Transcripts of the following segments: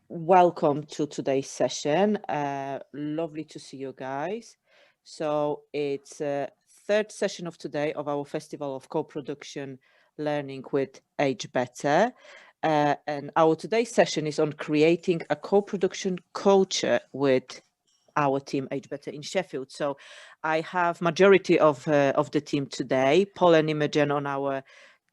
welcome to today's session. Lovely to see you guys. So it's a third session of today of our Festival of Co-Production Learning with Age Better. And our today's session is on creating a co-production culture with our team Age Better in Sheffield. So I have majority of the team today, Paul and Imogen on our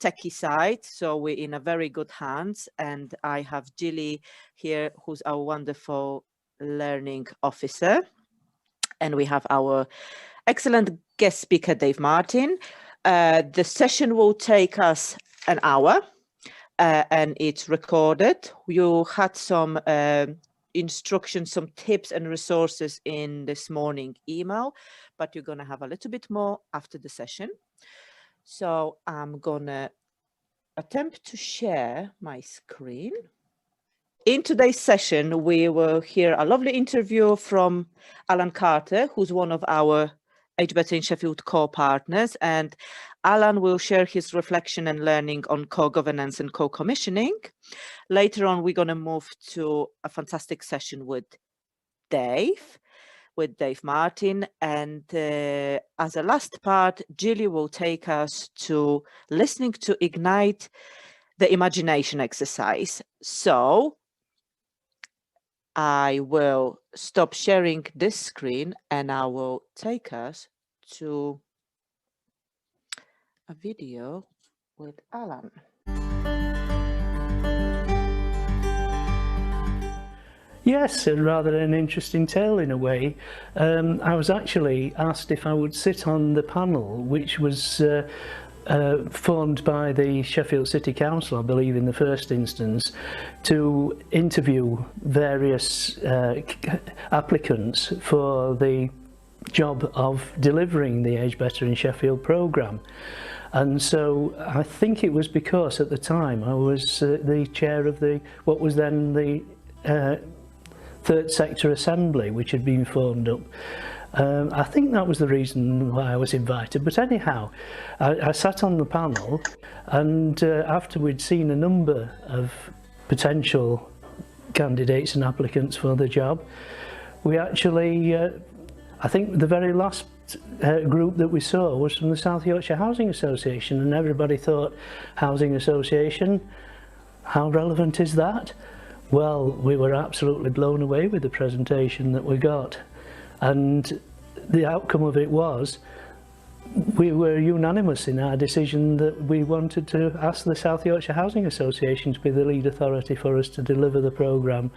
techie side, so we're in a very good hands, and I have Jilly here, who's our wonderful learning officer, and we have our excellent guest speaker, Dave Martin. The session will take us an hour, and it's recorded. You had some instructions, some tips and resources in this morning email, but you're going to have a little bit more after the session. So I'm gonna attempt to share my screen. In today's session, we will hear a lovely interview from Alan Carter, who's one of our Age Better in Sheffield core partners, and Alan will share his reflection and learning on co-governance and co-commissioning. Later on, we're gonna move to a fantastic session with Dave Martin, and as a last part, Jilly will take us to listening to Ignite the Imagination exercise. So I will stop sharing this screen and I will take us to a video with Alan. Yes, rather an interesting tale in a way. I was actually asked if I would sit on the panel, which was formed by the Sheffield City Council, I believe, in the first instance, to interview various applicants for the job of delivering the Age Better in Sheffield programme. And so I think it was because at the time I was the chair of what was then the Third Sector Assembly, which had been formed up. I think that was the reason why I was invited, but anyhow, I sat on the panel, and after we'd seen a number of potential candidates and applicants for the job, we actually, I think the very last group that we saw was from the South Yorkshire Housing Association, and everybody thought, Housing Association, how relevant is that? Well, we were absolutely blown away with the presentation that we got, and the outcome of it was we were unanimous in our decision that we wanted to ask the South Yorkshire Housing Association to be the lead authority for us to deliver the programme.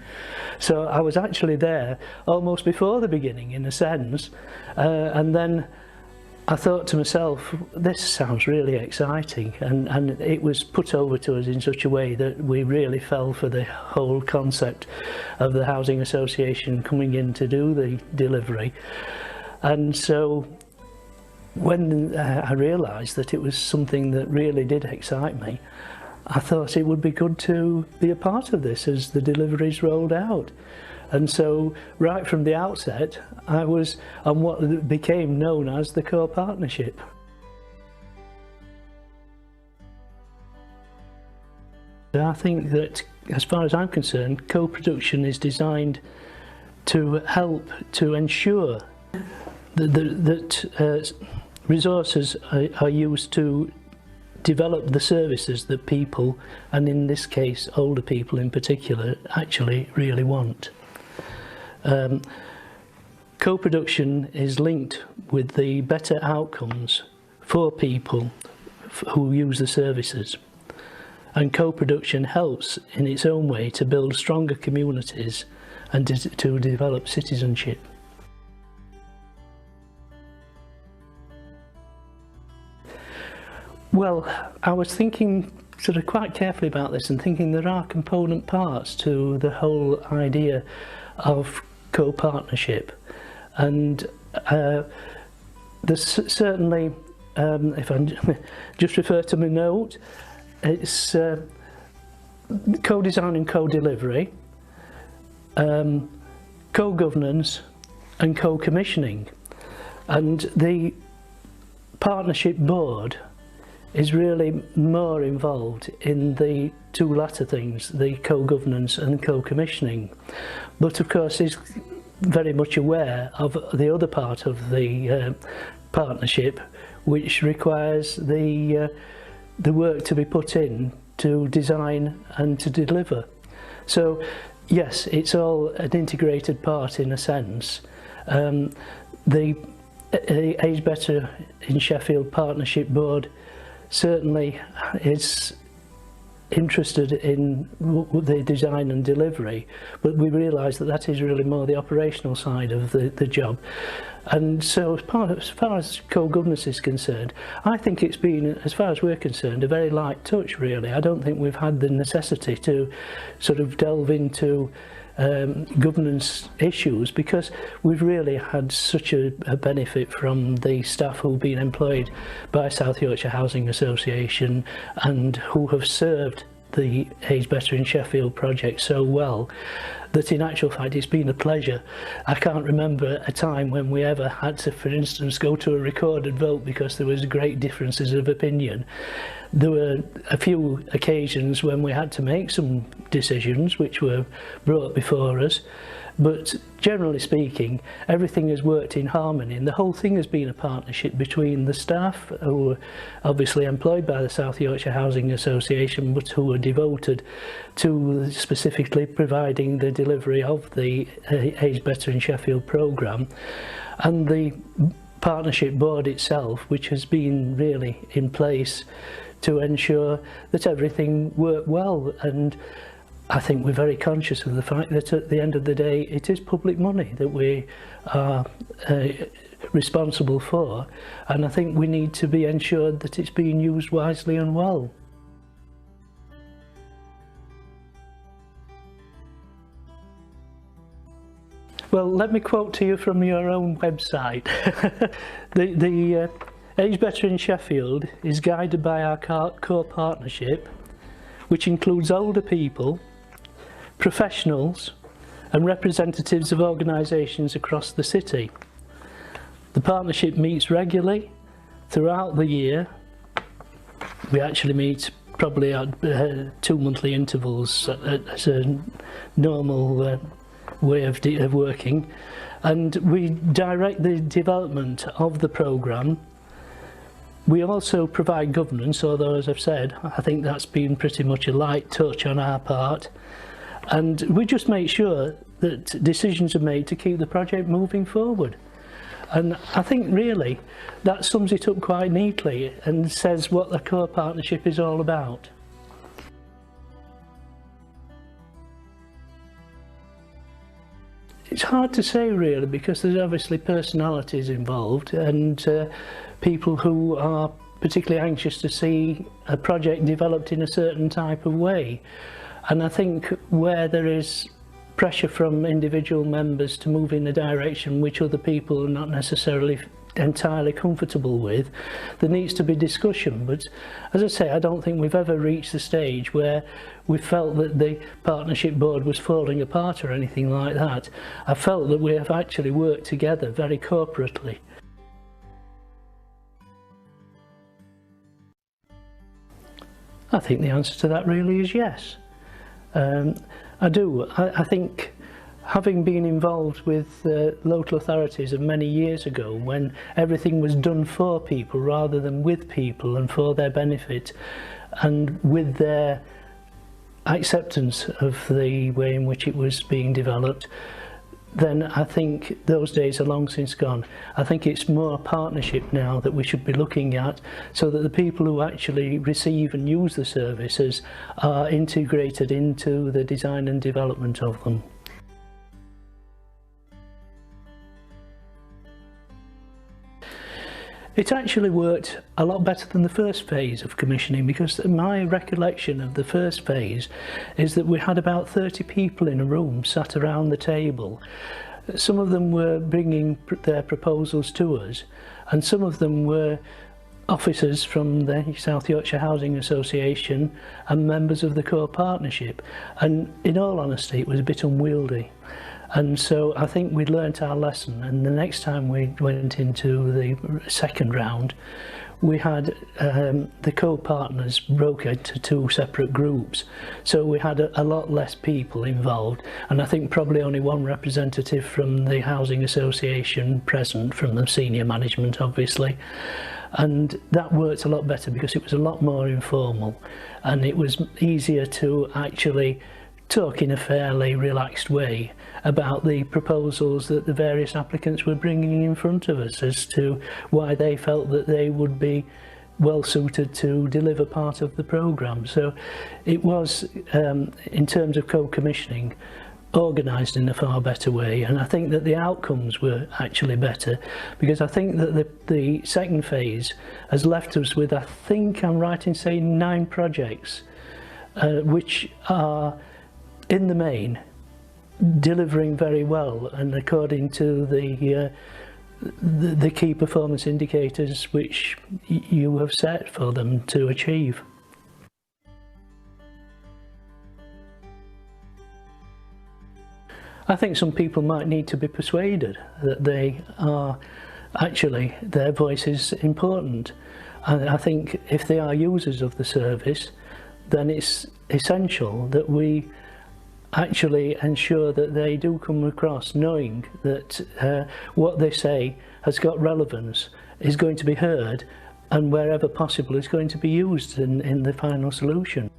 So I was actually there almost before the beginning, in a sense, and then I thought to myself, this sounds really exciting, and it was put over to us in such a way that we really fell for the whole concept of the Housing Association coming in to do the delivery. And so when I realised that it was something that really did excite me, I thought it would be good to be a part of this as the deliveries rolled out. And so right from the outset, I was on what became known as the core partnership. I think that, as far as I'm concerned, co-production is designed to help to ensure that resources are used to develop the services that people, and in this case older people in particular, actually really want. Co-production is linked with the better outcomes for people who use the services, and co-production helps in its own way to build stronger communities and to develop citizenship. Well, I was thinking sort of quite carefully about this and thinking there are component parts to the whole idea of co-partnership, and there's certainly, if I just refer to my note, it's co-design and co-delivery, co-governance and co-commissioning, and the partnership board is really more involved in the two latter things, the co-governance and co-commissioning, but of course is very much aware of the other part of the partnership, which requires the work to be put in to design and to deliver. So yes, it's all an integrated part in a sense. The Age Better in Sheffield Partnership Board certainly is interested in the design and delivery, but we realise that that is really more the operational side of the job. And so as far as co-governance is concerned, I think it's been, as far as we're concerned, a very light touch really. I don't think we've had the necessity to sort of delve into governance issues, because we've really had such a benefit from the staff who've been employed by South Yorkshire Housing Association and who have served the Age Better in Sheffield project so well, that in actual fact it's been a pleasure. I can't remember a time when we ever had to, for instance, go to a recorded vote because there was great differences of opinion. There were a few occasions when we had to make some decisions which were brought before us, but generally speaking, everything has worked in harmony, and the whole thing has been a partnership between the staff, who were obviously employed by the South Yorkshire Housing Association, but who were devoted to specifically providing the delivery of the Age Better in Sheffield programme, and the partnership board itself, which has been really in place to ensure that everything worked well. And I think we're very conscious of the fact that at the end of the day it is public money that we are responsible for, and I think we need to be ensured that it's being used wisely and well. Well, let me quote to you from your own website. The Age Better in Sheffield is guided by our core partnership, which includes older people, professionals and representatives of organisations across the city. The partnership meets regularly throughout the year. We actually meet probably at 2 monthly intervals as a normal way of working, and we direct the development of the programme. We also provide governance, although as I've said, I think that's been pretty much a light touch on our part. And we just make sure that decisions are made to keep the project moving forward. And I think really that sums it up quite neatly and says what the core partnership is all about. It's hard to say really, because there's obviously personalities involved and people who are particularly anxious to see a project developed in a certain type of way. And I think where there is pressure from individual members to move in a direction which other people are not necessarily entirely comfortable with, there needs to be discussion. But as I say, I don't think we've ever reached the stage where we felt that the partnership board was falling apart or anything like that. I felt that we have actually worked together very corporately. I think the answer to that really is yes. I do. I think, having been involved with local authorities of many years ago, when everything was done for people rather than with people and for their benefit, and with their acceptance of the way in which it was being developed, then I think those days are long since gone. I think it's more a partnership now that we should be looking at, so that the people who actually receive and use the services are integrated into the design and development of them. It actually worked a lot better than the first phase of commissioning, because my recollection of the first phase is that we had about 30 people in a room sat around the table. Some of them were bringing their proposals to us, and some of them were officers from the South Yorkshire Housing Association and members of the core partnership, and in all honesty it was a bit unwieldy. And so I think we'd learnt our lesson, and the next time we went into the second round, we had the co-partners broke into 2 separate groups, so we had a lot less people involved, and I think probably only 1 representative from the housing association present, from the senior management obviously, and that worked a lot better because it was a lot more informal and it was easier to actually talk in a fairly relaxed way about the proposals that the various applicants were bringing in front of us as to why they felt that they would be well suited to deliver part of the programme. So it was, in terms of co-commissioning, organised in a far better way, and I think that the outcomes were actually better, because I think that the second phase has left us with, I think I'm right in saying, 9 projects which are in the main delivering very well and according to the key performance indicators which you have set for them to achieve. I think some people might need to be persuaded that they are actually, their voice is important, and I think if they are users of the service, then it's essential that we actually ensure that they do come across knowing that what they say has got relevance, is going to be heard, and wherever possible is going to be used in the final solution.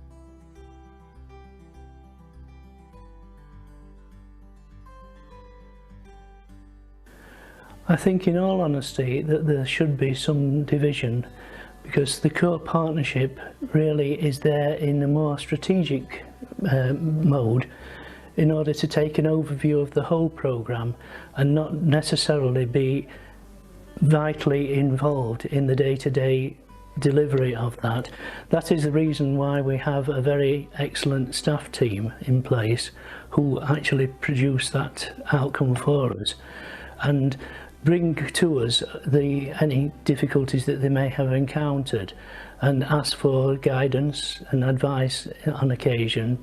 I think in all honesty that there should be some division, because the co-partnership really is there in a more strategic mode in order to take an overview of the whole programme and not necessarily be vitally involved in the day-to-day delivery of that. That is the reason why we have a very excellent staff team in place who actually produce that outcome for us and bring to us any difficulties that they may have encountered and ask for guidance and advice on occasion.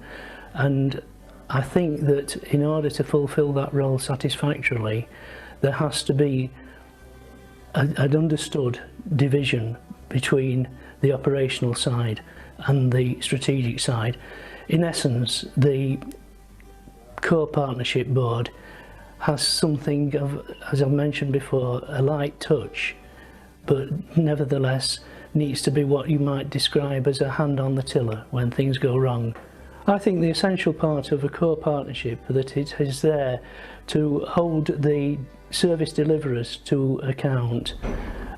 And I think that in order to fulfil that role satisfactorily, there has to be an understood division between the operational side and the strategic side. In essence, the co-partnership board has something of, as I've mentioned before, a light touch, but nevertheless needs to be what you might describe as a hand on the tiller when things go wrong. I think the essential part of a co-partnership that it is there to hold the service deliverers to account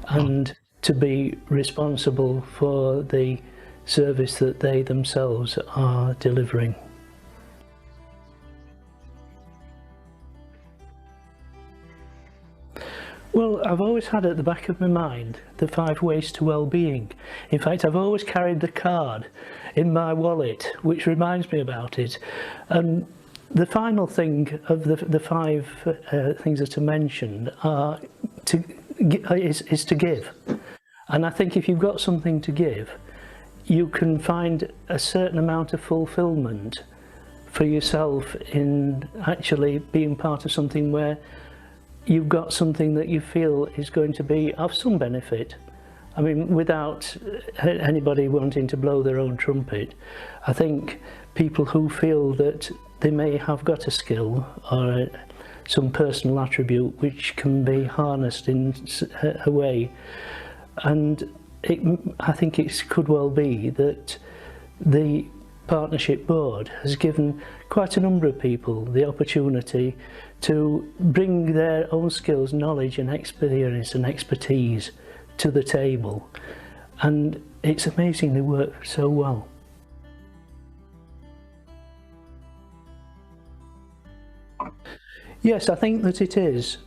and to be responsible for the service that they themselves are delivering. Well, I've always had at the back of my mind the 5 ways to well-being. In fact, I've always carried the card in my wallet, which reminds me about it. The final thing of the 5 things that are mentioned are is to give. And I think if you've got something to give, you can find a certain amount of fulfilment for yourself in actually being part of something where you've got something that you feel is going to be of some benefit. I mean, without anybody wanting to blow their own trumpet, I think people who feel that they may have got a skill or some personal attribute which can be harnessed in a way, and I think it could well be that the partnership board has given quite a number of people the opportunity to bring their own skills, knowledge and experience and expertise to the table, and it's amazingly worked so well. Yes, I think that it is.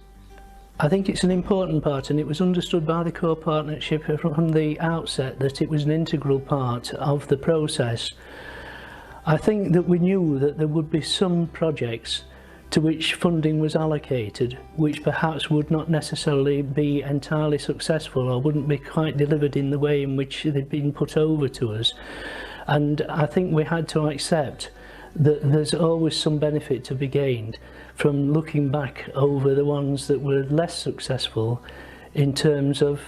I think it's an important part, and it was understood by the co-partnership from the outset that it was an integral part of the process. I think that we knew that there would be some projects to which funding was allocated which perhaps would not necessarily be entirely successful or wouldn't be quite delivered in the way in which they'd been put over to us. And I think we had to accept that there's always some benefit to be gained from looking back over the ones that were less successful in terms of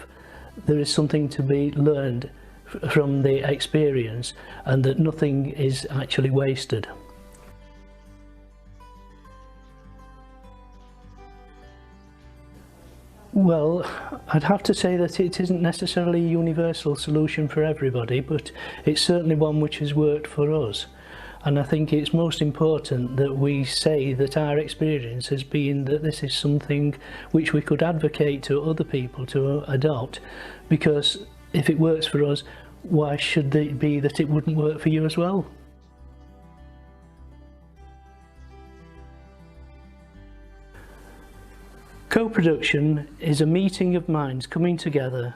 there is something to be learned from the experience, and that nothing is actually wasted. Well, I'd have to say that it isn't necessarily a universal solution for everybody, but it's certainly one which has worked for us. And I think it's most important that we say that our experience has been that this is something which we could advocate to other people to adopt, because if it works for us, why should it be that it wouldn't work for you as well? Co-production is a meeting of minds coming together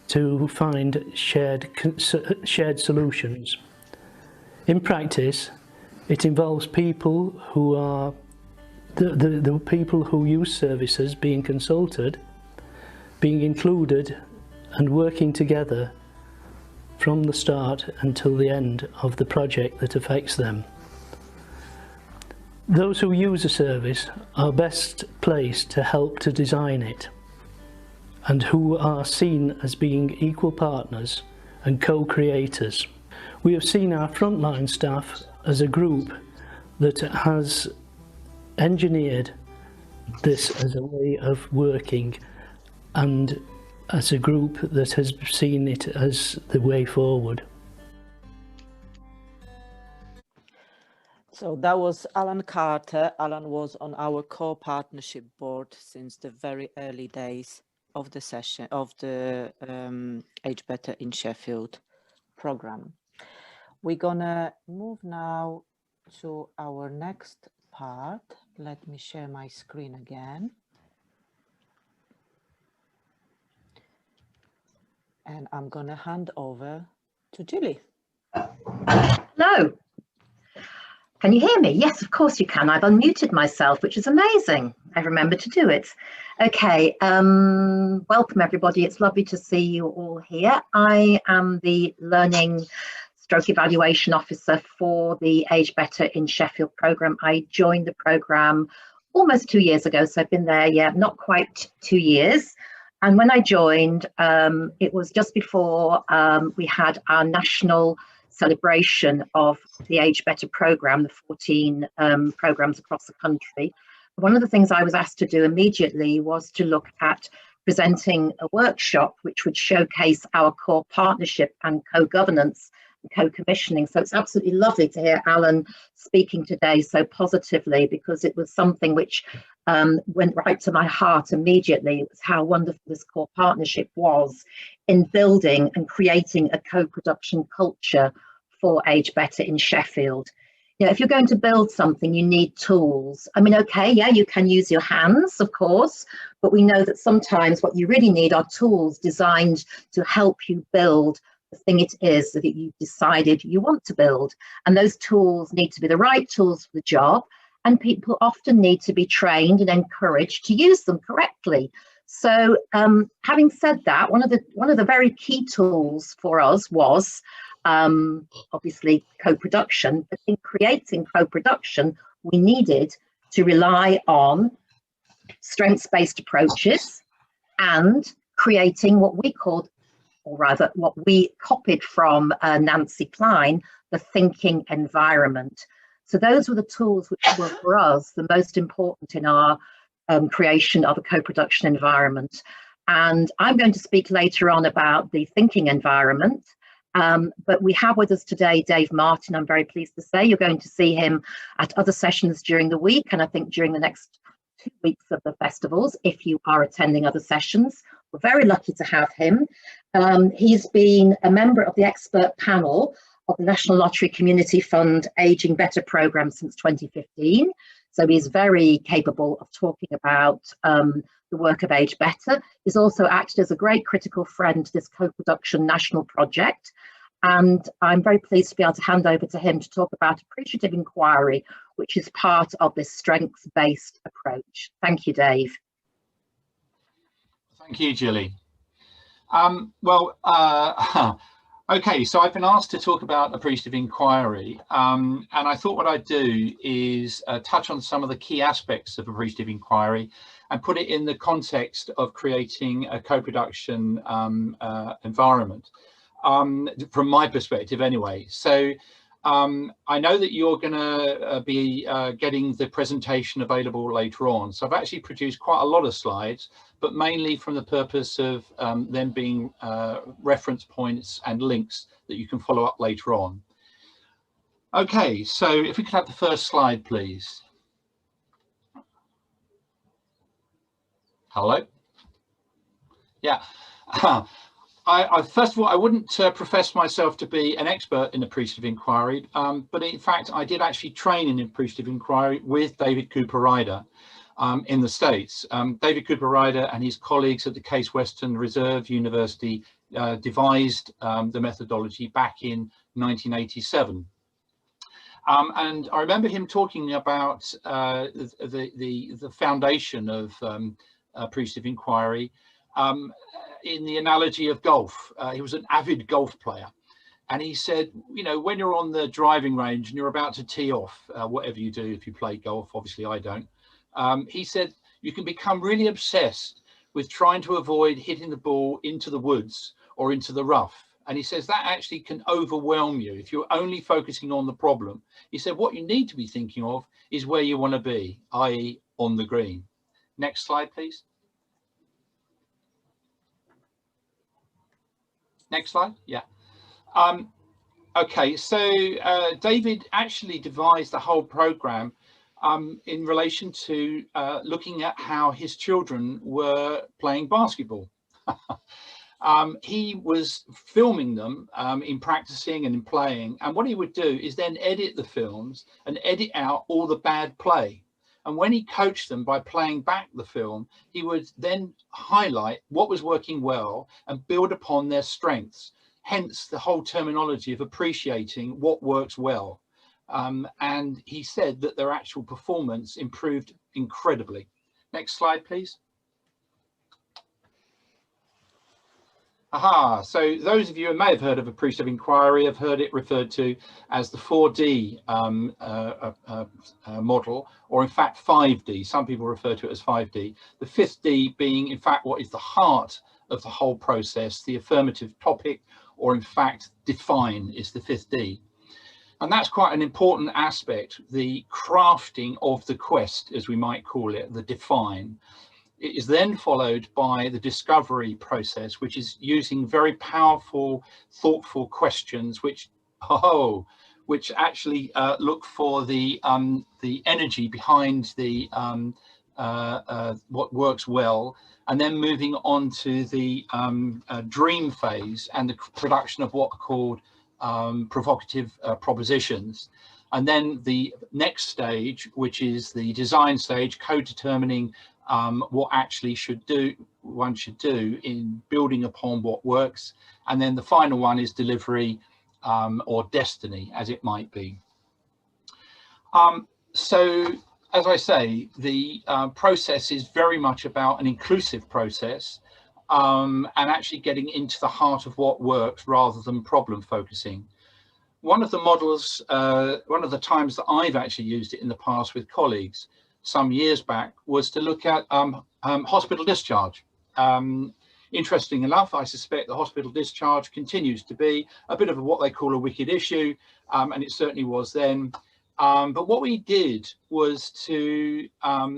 to find shared solutions. In practice, it involves people who are the people who use services being consulted, being included and working together from the start until the end of the project that affects them. Those who use a service are best placed to help to design it, and who are seen as being equal partners and co-creators. We have seen our frontline staff as a group that has engineered this as a way of working, and as a group that has seen it as the way forward. So that was Alan Carter. Alan was on our core partnership board since the very early days of the session of the Age Better in Sheffield program. We're gonna move now to our next part. Let me share my screen again. And I'm gonna hand over to Julie. Hello. Can you hear me? Yes, of course you can. I've unmuted myself, which is amazing. I remembered to do it. Okay, welcome everybody. It's lovely to see you all here. I am the Learning Stroke Evaluation Officer for the Age Better in Sheffield programme. I joined the programme almost 2 years ago, so I've been there, yeah, not quite 2 years. And when I joined, it was just before we had our national celebration of the Age Better programme, the 14 programmes across the country. One of the things I was asked to do immediately was to look at presenting a workshop which would showcase our core partnership and co-governance and co-commissioning. So it's absolutely lovely to hear Alan speaking today so positively, because it was something which went right to my heart immediately. It was how wonderful this core partnership was in building and creating a co-production culture for Age Better in Sheffield. You know, if you're going to build something, you need tools. I mean, okay, yeah, you can use your hands, of course, but we know that sometimes what you really need are tools designed to help you build the thing it is that you decided you want to build. And those tools need to be the right tools for the job, and people often need to be trained and encouraged to use them correctly. So having said that, one of the very key tools for us was obviously co-production, but in creating co-production, we needed to rely on strengths-based approaches and creating what we called, or rather what we copied from Nancy Klein, the thinking environment. So those were the tools which were for us the most important in our creation of a co-production environment. And I'm going to speak later on about the thinking environment. But we have with us today Dave Martin. I'm very pleased to say you're going to see him at other sessions during the week, and I think during the next 2 weeks of the festivals, if you are attending other sessions. We're very lucky to have him. He's been a member of the expert panel of the National Lottery Community Fund Aging Better programme since 2015. So he's very capable of talking about the work of Age Better. He's also acted as a great critical friend to this co-production national project. And I'm very pleased to be able to hand over to him to talk about appreciative inquiry, which is part of this strengths-based approach. Thank you, Dave. Thank you, Julie. Okay, so I've been asked to talk about appreciative inquiry, and I thought what I'd do is touch on some of the key aspects of appreciative inquiry and put it in the context of creating a co-production environment, from my perspective anyway. So I know that you're going to be getting the presentation available later on. So I've actually produced quite a lot of slides, but mainly from the purpose of them being reference points and links that you can follow up later on. Okay, so if we could have the first slide, please. Hello? Yeah. First of all, I wouldn't profess myself to be an expert in appreciative inquiry, but in fact, I did actually train in appreciative inquiry with David Cooper Ryder in the States. David Cooper Ryder and his colleagues at the Case Western Reserve University devised the methodology back in 1987. And I remember him talking about the foundation of appreciative inquiry in the analogy of golf. He was an avid golf player, and he said, you know, when you're on the driving range and you're about to tee off, whatever you do if you play golf, obviously I don't, he said you can become really obsessed with trying to avoid hitting the ball into the woods or into the rough. And he says that actually can overwhelm you if you're only focusing on the problem. He said what you need to be thinking of is where you want to be, i.e. on the green. Next slide, please. Next slide. Yeah. Okay, so David actually devised the whole program in relation to looking at how his children were playing basketball. He was filming them in practicing and in playing, and what he would do is then edit the films and edit out all the bad play. And when he coached them by playing back the film, he would then highlight what was working well and build upon their strengths. Hence the whole terminology of appreciating what works well. And he said that their actual performance improved incredibly. Next slide, please. Aha, so those of you who may have heard of appreciative inquiry have heard it referred to as the 4D model, or in fact 5D. Some people refer to it as 5D. The fifth D being in fact what is the heart of the whole process, the affirmative topic, or in fact define is the fifth D. And that's quite an important aspect, the crafting of the quest, as we might call it, the define. It is then followed by the discovery process, which is using very powerful, thoughtful questions, which actually look for the energy behind the what works well, and then moving on to the dream phase and the production of what are called provocative propositions. And then the next stage, which is the design stage, co-determining what actually one should do in building upon what works. And then the final one is delivery or destiny, as it might be. So as I say, the process is very much about an inclusive process and actually getting into the heart of what works rather than problem focusing. One of the models, one of the times that I've actually used it in the past with colleagues some years back was to look at hospital discharge. Interesting enough, I suspect the hospital discharge continues to be a bit of what they call a wicked issue, and it certainly was then. But what we did was to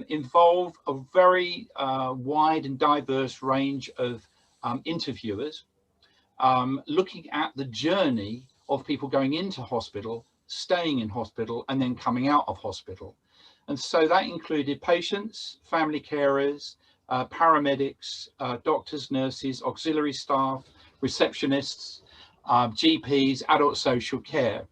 involve a very wide and diverse range of interviewers, looking at the journey of people going into hospital, staying in hospital, and then coming out of hospital. And so that included patients, family carers, paramedics, doctors, nurses, auxiliary staff, receptionists, GPs, adult social care.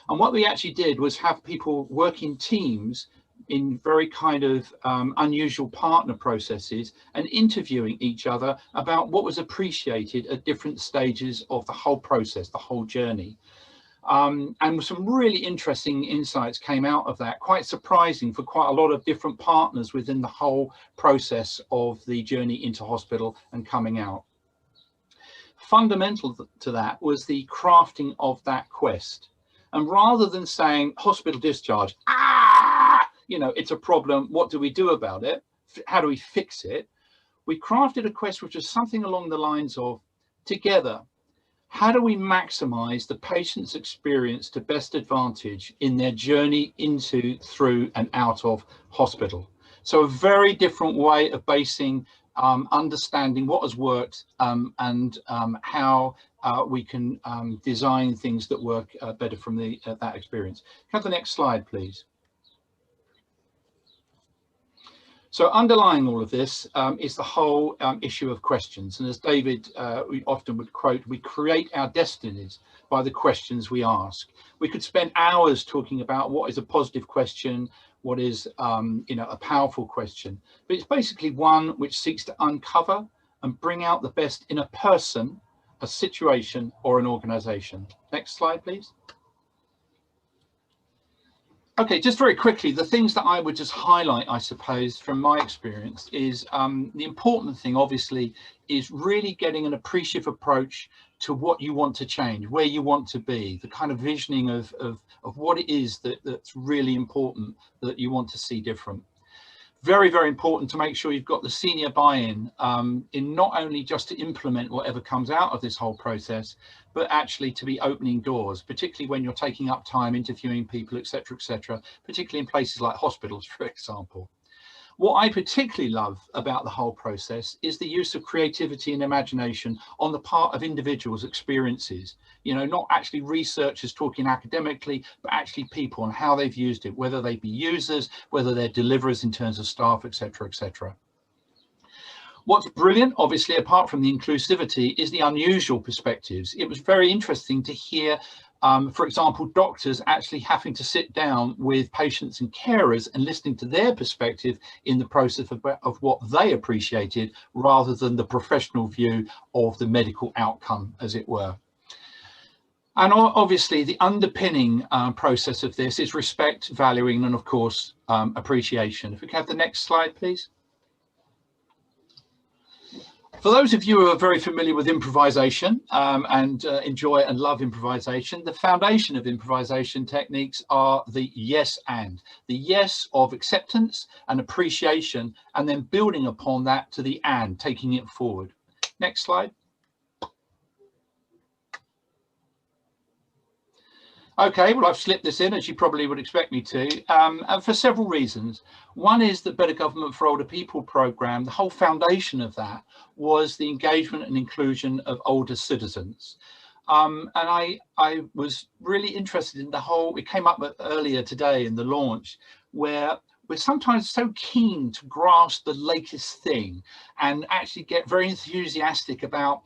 And what we actually did was have people work in teams in very kind of unusual partner processes and interviewing each other about what was appreciated at different stages of the whole process, the whole journey. And some really interesting insights came out of that, quite surprising for quite a lot of different partners within the whole process of the journey into hospital and coming out. Fundamental to that was the crafting of that quest. And rather than saying hospital discharge, you know, it's a problem, what do we do about it? How do we fix it? We crafted a quest which was something along the lines of, together, how do we maximize the patient's experience to best advantage in their journey into, through and out of hospital? So a very different way of basing understanding what has worked and how we can design things that work better from that experience. Can I have the next slide, please? So underlying all of this is the whole issue of questions. And as David we often would quote, we create our destinies by the questions we ask. We could spend hours talking about what is a positive question, what is you know, a powerful question, but it's basically one which seeks to uncover and bring out the best in a person, a situation, or an organization. Next slide, please. Okay, just very quickly, the things that I would just highlight, I suppose, from my experience is the important thing, obviously, is really getting an appreciative approach to what you want to change, where you want to be, the kind of visioning of what it is that's really important that you want to see different. Very, very important to make sure you've got the senior buy-in in not only just to implement whatever comes out of this whole process, but actually to be opening doors, particularly when you're taking up time interviewing people, etc., particularly in places like hospitals, for example. What I particularly love about the whole process is the use of creativity and imagination on the part of individuals' experiences. You know, not actually researchers talking academically, but actually people and how they've used it, whether they be users, whether they're deliverers in terms of staff, etc. What's brilliant, obviously, apart from the inclusivity, is the unusual perspectives. It was very interesting to hear, for example, doctors actually having to sit down with patients and carers and listening to their perspective in the process of what they appreciated, rather than the professional view of the medical outcome, as it were. And obviously, the underpinning process of this is respect, valuing, and of course, appreciation. If we can have the next slide, please. For those of you who are very familiar with improvisation and enjoy and love improvisation, the foundation of improvisation techniques are the yes and. The yes of acceptance and appreciation, and then building upon that to the and, taking it forward. Next slide. Okay, well, I've slipped this in, as you probably would expect me to, and for several reasons. One is the Better Government for Older People programme. The whole foundation of that was the engagement and inclusion of older citizens. And I was really interested in the whole, it came up earlier today in the launch, where we're sometimes so keen to grasp the latest thing and actually get very enthusiastic about,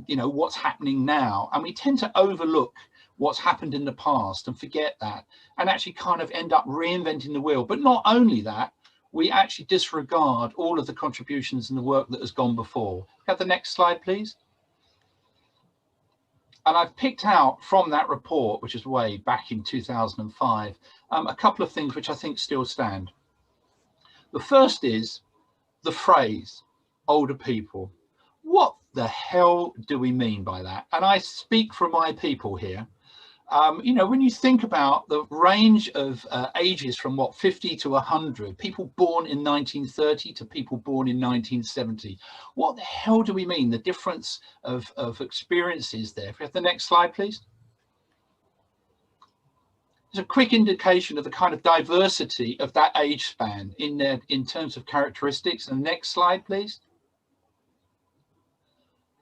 you know, what's happening now. And we tend to overlook what's happened in the past and forget that, and actually kind of end up reinventing the wheel. But not only that, we actually disregard all of the contributions and the work that has gone before. Have the next slide, please. And I've picked out from that report, which is way back in 2005, a couple of things which I think still stand. The first is the phrase, older people. What the hell do we mean by that? And I speak for my people here. You know, when you think about the range of ages from what, 50 to 100, people born in 1930 to people born in 1970, what the hell do we mean? The difference of experiences there. If we have the next slide, please. There's a quick indication of the kind of diversity of that age span in terms of characteristics. And next slide, please.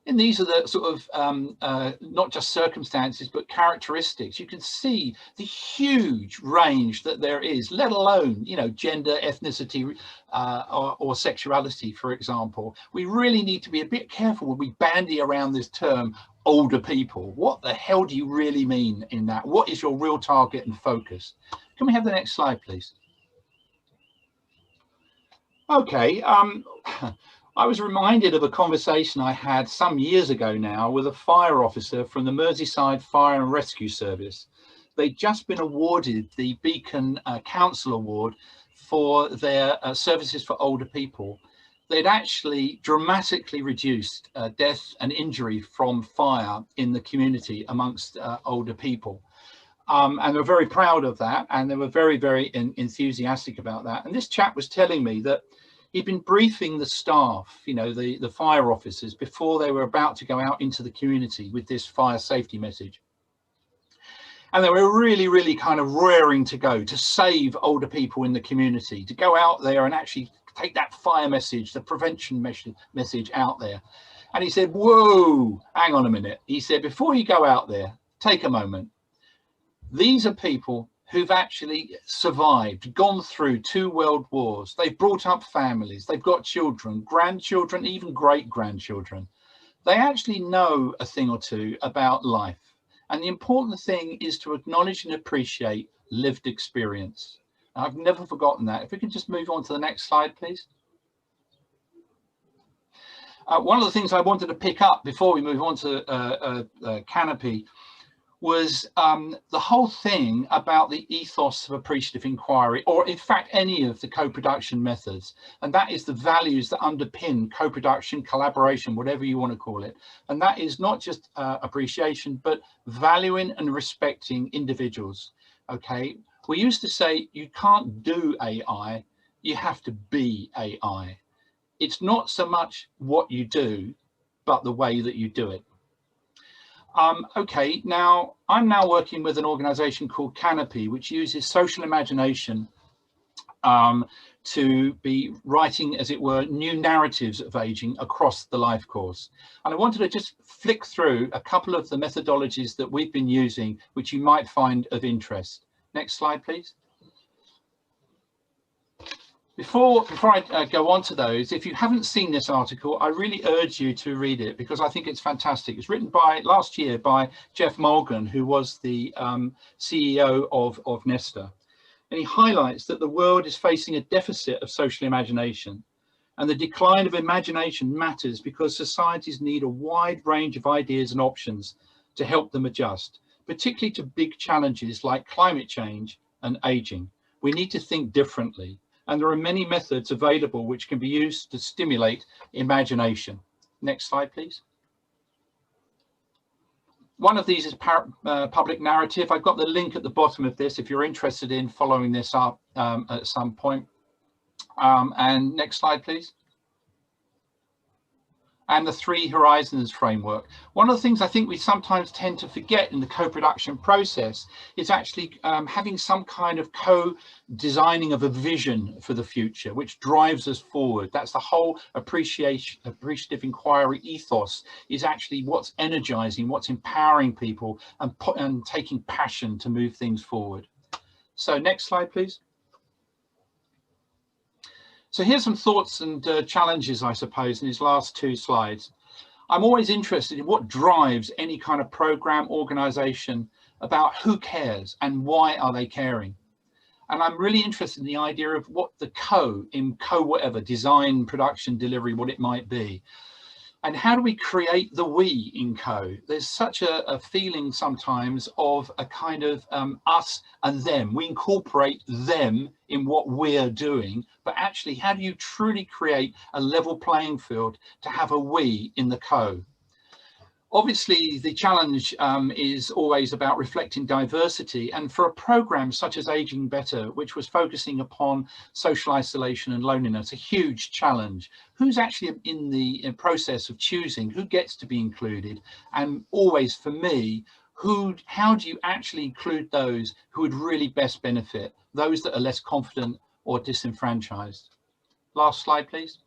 And these are the sort of not just circumstances, but characteristics. You can see the huge range that there is, let alone, you know, gender, ethnicity, or sexuality, for example. We really need to be a bit careful when we bandy around this term, older people. What the hell do you really mean in that? What is your real target and focus? Can we have the next slide, please? Okay. I was reminded of a conversation I had some years ago now with a fire officer from the Merseyside Fire and Rescue Service. They'd just been awarded the Beacon Council Award for their services for older people. they'd actually dramatically reduced death and injury from fire in the community amongst older people. And they were very proud of that, and they were very, very enthusiastic about that. And this chap was telling me that he'd been briefing the staff, you know, the fire officers, before they were about to go out into the community with this fire safety message. And they were really, really kind of raring to go to save older people in the community, to go out there and actually take that fire message, the prevention message out there. And he said, whoa, hang on a minute. He said, before you go out there, take a moment. These are people who've actually survived, gone through 2 world wars. They've brought up families, they've got children, grandchildren, even great-grandchildren. They actually know a thing or two about life. And the important thing is to acknowledge and appreciate lived experience. I've never forgotten that. If we can just move on to the next slide, please. One of the things I wanted to pick up before we move on to Canopy was the whole thing about the ethos of appreciative inquiry, or in fact any of the co-production methods, and that is the values that underpin co-production, collaboration, whatever you want to call it. And that is not just appreciation, but valuing and respecting individuals. Okay, we used to say you can't do AI, you have to be AI. It's not so much what you do, but the way that you do it. Okay, now I'm now working with an organization called Canopy, which uses social imagination to be writing, as it were, new narratives of aging across the life course. And I wanted to just flick through a couple of the methodologies that we've been using, which you might find of interest. Next slide, please. Before I go on to those, if you haven't seen this article, I really urge you to read it, because I think it's fantastic. It's written last year by Jeff Mulgan, who was the CEO of Nesta. And he highlights that the world is facing a deficit of social imagination. And the decline of imagination matters because societies need a wide range of ideas and options to help them adjust, particularly to big challenges like climate change and aging. We need to think differently. And there are many methods available which can be used to stimulate imagination. Next slide, please. One of these is public narrative. I've got the link at the bottom of this if you're interested in following this up at some point. And next slide, please. And the 3 horizons framework. One of the things I think we sometimes tend to forget in the co-production process is actually having some kind of co-designing of a vision for the future, which drives us forward. That's the whole appreciative inquiry ethos, is actually what's energizing, what's empowering people and taking passion to move things forward. So next slide, please. So here's some thoughts and challenges, I suppose, in these last 2 slides. I'm always interested in what drives any kind of program organization, about who cares and why are they caring. And I'm really interested in the idea of what the whatever, design, production, delivery, what it might be. And how do we create the we in co? There's such a feeling sometimes of a kind of us and them. We incorporate them in what we're doing, but actually, how do you truly create a level playing field to have a we in the co? Obviously, the challenge is always about reflecting diversity. And for a program such as Aging Better, which was focusing upon social isolation and loneliness, a huge challenge. Who's actually in the process of choosing who gets to be included? And always for me, how do you actually include those who would really best benefit, those that are less confident or disenfranchised? Last slide, please.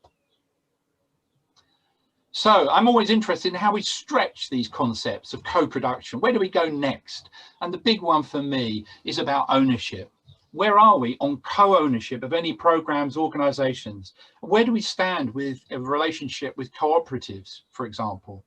So I'm always interested in how we stretch these concepts of co-production. Where do we go next? And the big one for me is about ownership. Where are we on co-ownership of any programs, organizations? Where do we stand with a relationship with cooperatives, for example?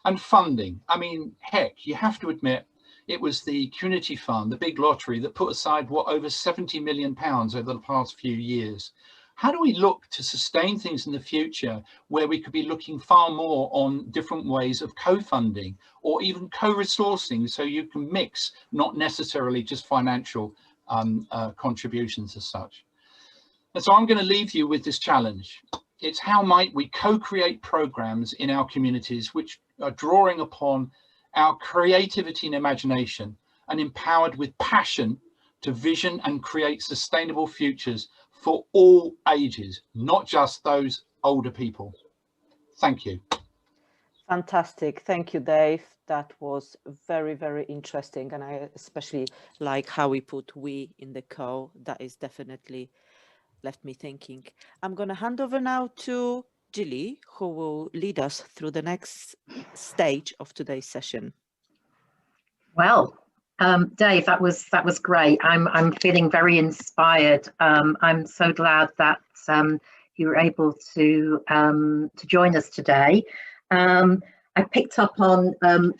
And funding. I mean, heck, you have to admit, it was the Community Fund, the big lottery, that put aside, what, over £70 million over the past few years. How do we look to sustain things in the future where we could be looking far more on different ways of co-funding or even co-resourcing, so you can mix, not necessarily just financial contributions as such? And so I'm going to leave you with this challenge. It's how might we co-create programs in our communities which are drawing upon our creativity and imagination and empowered with passion to vision and create sustainable futures for all ages, not just those older people. Thank you. Fantastic. Thank you, Dave. That was very, very interesting. And I especially like how we put we in the co. That is definitely left me thinking. I'm going to hand over now to Gilly, who will lead us through the next stage of today's session. Well, Dave, that was great. I'm feeling very inspired. I'm so glad that you were able to join us today. I picked up on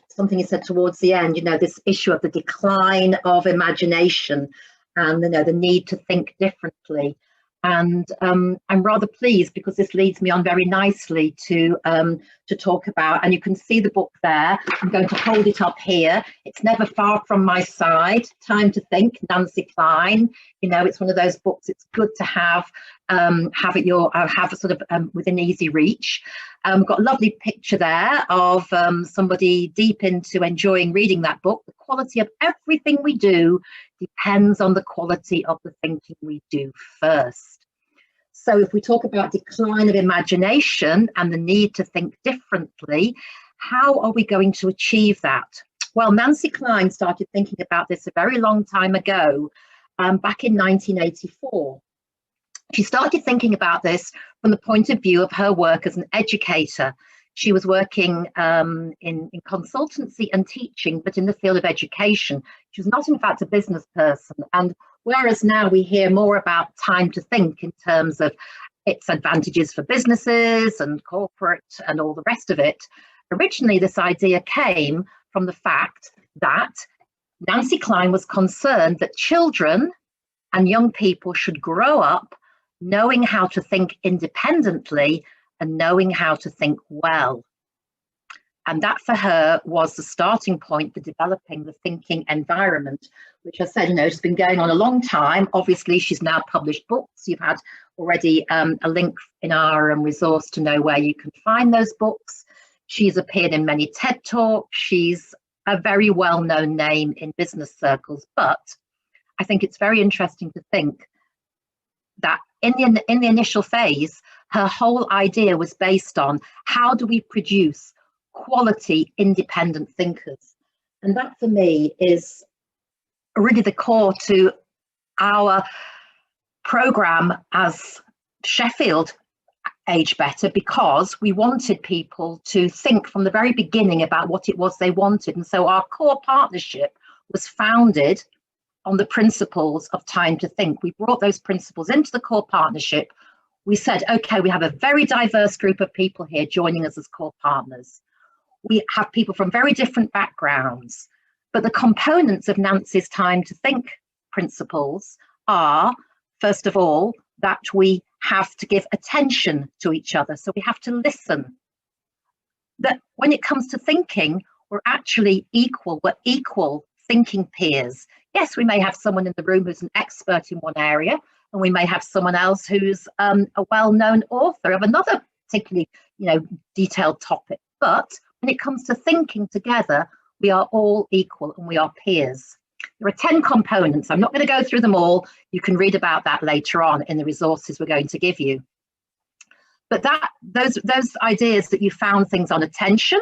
something you said towards the end. You know, this issue of the decline of imagination, and the need to think differently. And I'm rather pleased because this leads me on very nicely to talk about, and you can see the book there. I'm going to hold it up here. It's Never Far From My Side, Time to Think, Nancy Kline. You know, it's one of those books it's good to have sort of within easy reach. Got a lovely picture there of somebody deep into enjoying reading that book. The quality of everything we do depends on the quality of the thinking we do first. So if we talk about decline of imagination and the need to think differently, how are we going to achieve that? Well, Nancy Kline started thinking about this a very long time ago, back in 1984. She started thinking about this from the point of view of her work as an educator. She was working in consultancy and teaching, but in the field of education. She was not, in fact, a business person. And whereas now we hear more about time to think in terms of its advantages for businesses and corporate and all the rest of it, originally this idea came from the fact that Nancy Kline was concerned that children and young people should grow up knowing how to think independently and knowing how to think well. And that for her was the starting point for developing the thinking environment, which I said, has been going on a long time. Obviously, she's now published books. You've had already a link in our resource to know where you can find those books. She's appeared in many TED Talks. She's a very well-known name in business circles, but I think it's very interesting to think that in the initial phase, her whole idea was based on how do we produce quality independent thinkers. And that for me is really the core to our program as Sheffield Age Better, because we wanted people to think from the very beginning about what it was they wanted. And so our core partnership was founded on the principles of time to think. We brought those principles into the core partnership. We said, okay, we have a very diverse group of people here joining us as core partners. We have people from very different backgrounds, but the components of Nancy's time to think principles are, first of all, that we have to give attention to each other. So we have to listen. That when it comes to thinking, we're actually equal. We're equal thinking peers. Yes, we may have someone in the room who's an expert in one area, and we may have someone else who's a well-known author of another particularly, detailed topic. But when it comes to thinking together, we are all equal and we are peers. There are 10 components. I'm not going to go through them all. You can read about that later on in the resources we're going to give you. But those ideas that you found things on attention,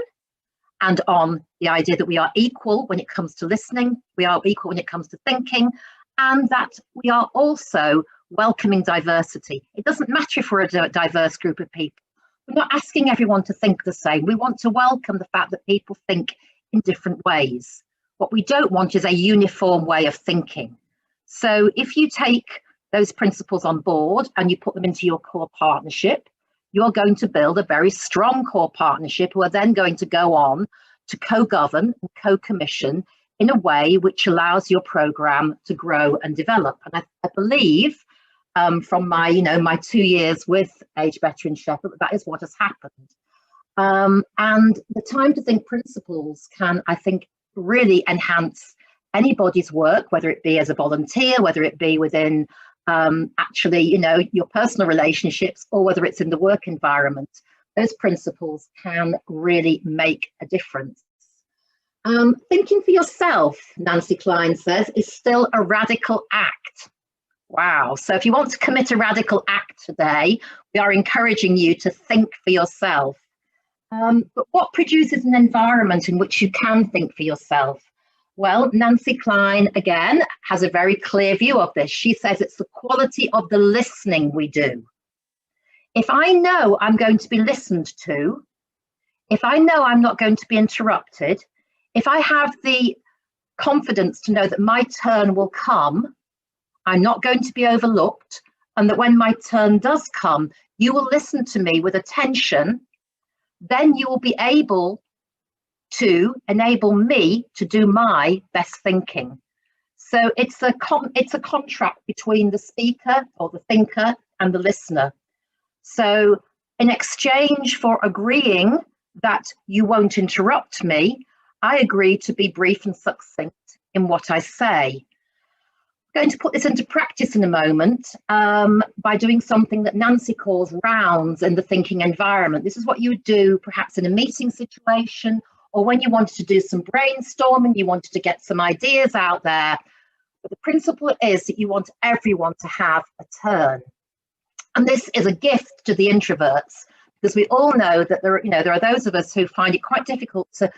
and on the idea that we are equal when it comes to listening, we are equal when it comes to thinking, and that we are also welcoming diversity. It doesn't matter if we're a diverse group of people. We're not asking everyone to think the same. We want to welcome the fact that people think in different ways. What we don't want is a uniform way of thinking. So if you take those principles on board and you put them into your core partnership, you're going to build a very strong core partnership who are then going to go on to co-govern and co-commission in a way which allows your program to grow and develop. And I believe from my, my 2 years with Age Better in Sheffield, that is what has happened. And the time to think principles can, I think, really enhance anybody's work, whether it be as a volunteer, whether it be within actually, you know, your personal relationships, or whether it's in the work environment, those principles can really make a difference. Thinking for yourself, Nancy Klein says, is still a radical act. Wow. So if you want to commit a radical act today, we are encouraging you to think for yourself. But what produces an environment in which you can think for yourself? Well, Nancy Klein, again, has a very clear view of this. She says it's the quality of the listening we do. If I know I'm going to be listened to, if I know I'm not going to be interrupted, if I have the confidence to know that my turn will come, I'm not going to be overlooked, and that when my turn does come, you will listen to me with attention, then you will be able to enable me to do my best thinking. So it's a contract between the speaker or the thinker and the listener. So in exchange for agreeing that you won't interrupt me, I agree to be brief and succinct in what I say. I'm going to put this into practice in a moment by doing something that Nancy calls rounds in the thinking environment. This is what you would do perhaps in a meeting situation, or when you wanted to do some brainstorming, you wanted to get some ideas out there. But the principle is that you want everyone to have a turn. And this is a gift to the introverts, because we all know that there are those of us who find it quite difficult to,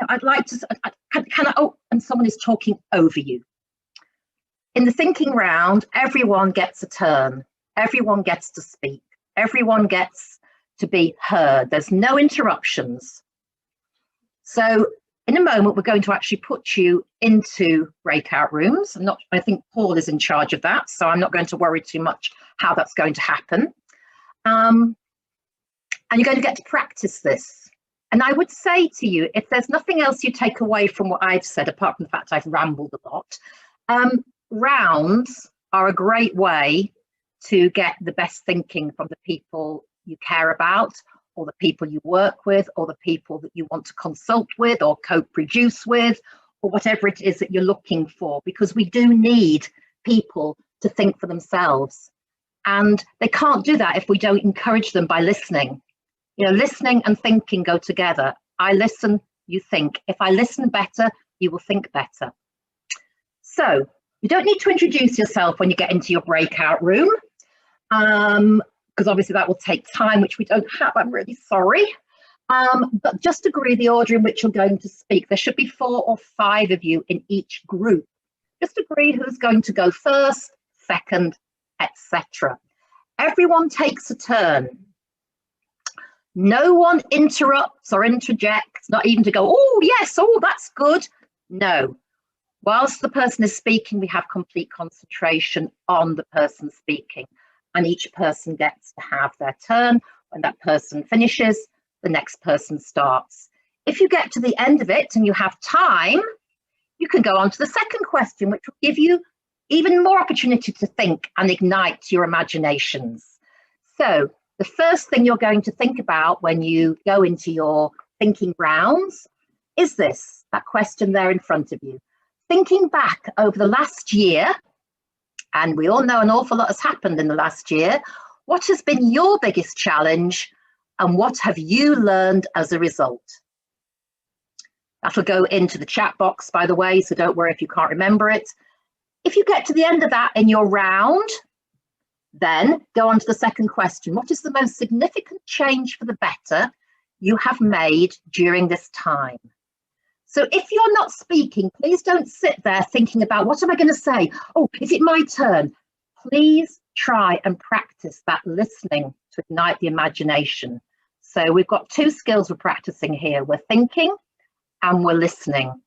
I'd like to, and someone is talking over you. In the thinking round, everyone gets a turn. Everyone gets to speak. Everyone gets to be heard. There's no interruptions. So in a moment, we're going to actually put you into breakout rooms. I think Paul is in charge of that, so I'm not going to worry too much how that's going to happen. And you're going to get to practice this. And I would say to you, if there's nothing else you take away from what I've said, apart from the fact I've rambled a lot, rounds are a great way to get the best thinking from the people you care about, or the people you work with, or the people that you want to consult with or co-produce with, or whatever it is that you're looking for, because we do need people to think for themselves. And they can't do that if we don't encourage them by listening. You know, listening and thinking go together. I listen, you think. If I listen better, you will think better. So you don't need to introduce yourself when you get into your breakout room, because obviously that will take time, which we don't have. I'm really sorry. But just agree the order in which you're going to speak. There should be 4 or 5 of you in each group. Just agree who's going to go first, second, etc. Everyone takes a turn. No one interrupts or interjects, not even to go, oh, yes, oh, that's good. No. Whilst the person is speaking, we have complete concentration on the person speaking, and each person gets to have their turn. When that person finishes, the next person starts. If you get to the end of it and you have time, you can go on to the second question, which will give you even more opportunity to think and ignite your imaginations. So the first thing you're going to think about when you go into your thinking rounds is this, that question there in front of you. Thinking back over the last year, and we all know an awful lot has happened in the last year, what has been your biggest challenge and what have you learned as a result? That'll go into the chat box, by the way, so don't worry if you can't remember it. If you get to the end of that in your round, then go on to the second question. What is the most significant change for the better you have made during this time? So if you're not speaking, please don't sit there thinking about, what am I going to say? Oh, is it my turn? Please try and practice that listening to ignite the imagination. So we've got 2 skills we're practicing here. We're thinking and we're listening.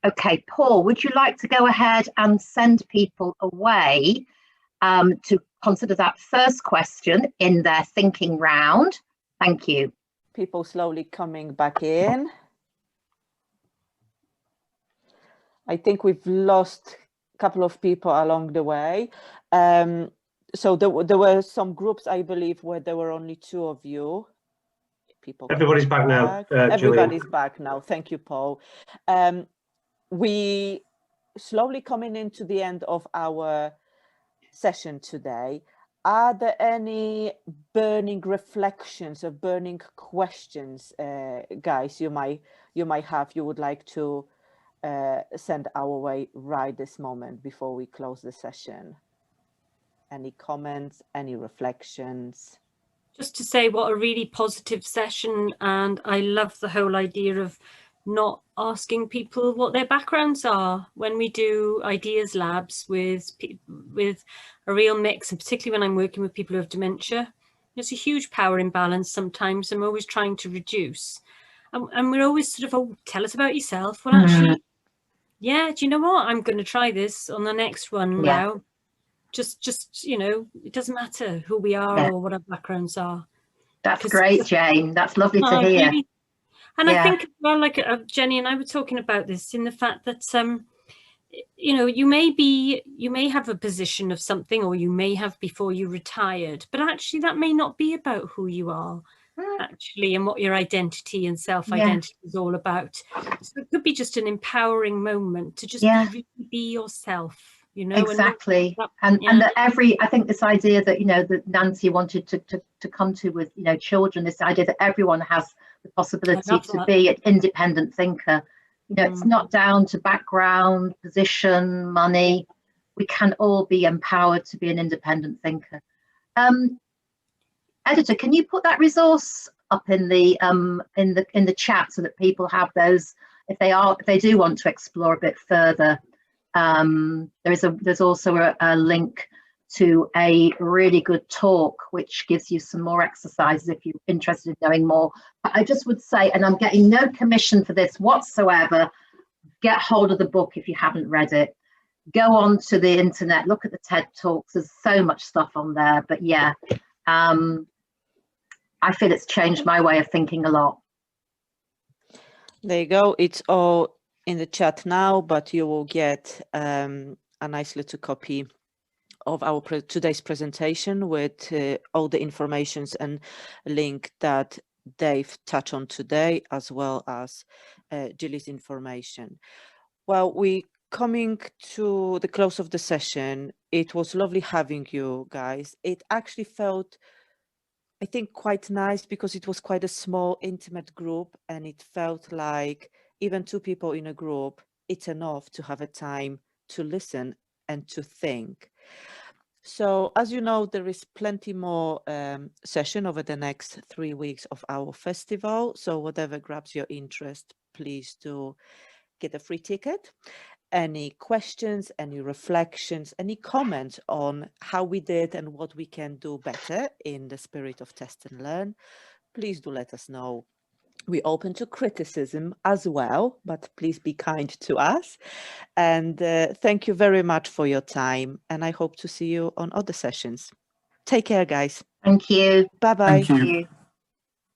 Okay, Paul, would you like to go ahead and send people away to consider that first question in their thinking round? Thank you. People slowly coming back in. I think we've lost a couple of people along the way. So there were some groups, I believe, where there were only 2 of you. Everybody's back now. Everybody's Gillian. back now. Thank you, Paul. We slowly coming into the end of our session today. Are there any burning reflections or burning questions, guys, you might have, you would like to send our way right this moment before we close the session? Any comments, any reflections? Just to say, what a really positive session, and I love the whole idea of not asking people what their backgrounds are when we do ideas labs with a real mix, and particularly when I'm working with people who have dementia. There's a huge power imbalance sometimes. I'm always trying to reduce, and we're always sort of, oh, tell us about yourself. Well, actually, yeah, do you know what? I'm going to try this on the next one now. Just you know, it doesn't matter who we are or what our backgrounds are. That's great, Jane. That's lovely to hear. Really, and I think, well, like Jenny and I were talking about this, in the fact that you know, you may have a position of something, or you may have before you retired, but actually that may not be about who you are actually, and what your identity and self-identity is all about. So it could be just an empowering moment to just be yourself. You know, exactly, and that I think this idea that, you know, that Nancy wanted to come to with, you know, children, this idea that everyone has the possibility to be an independent thinker. You know, it's not down to background, position, money. We can all be empowered to be an independent thinker. Editor, can you put that resource up in the chat so that people have those if they do want to explore a bit further? There's also a link to a really good talk which gives you some more exercises if you're interested in knowing more. But I just would say, and I'm getting no commission for this whatsoever, get hold of the book if you haven't read it. Go on to the internet, look at the TED Talks, there's so much stuff on there. But yeah, I feel it's changed my way of thinking a lot. There you go, it's all in the chat now, but you will get a nice little copy of our today's presentation with all the informations and link that Dave touched on today, as well as Julie's information. Well, we're coming to the close of the session. It was lovely having you guys. It actually felt, I think, quite nice because it was quite a small, intimate group, and it felt like even two people in a group, it's enough to have a time to listen and to think. So as you know, there is plenty more session over the next 3 weeks of our festival. So whatever grabs your interest, please do get a free ticket. Any questions, any reflections, any comments on how we did and what we can do better in the spirit of test and learn, please do let us know. We're open to criticism as well, but please be kind to us. And thank you very much for your time. And I hope to see you on other sessions. Take care, guys. Thank you. Bye-bye. Thank you.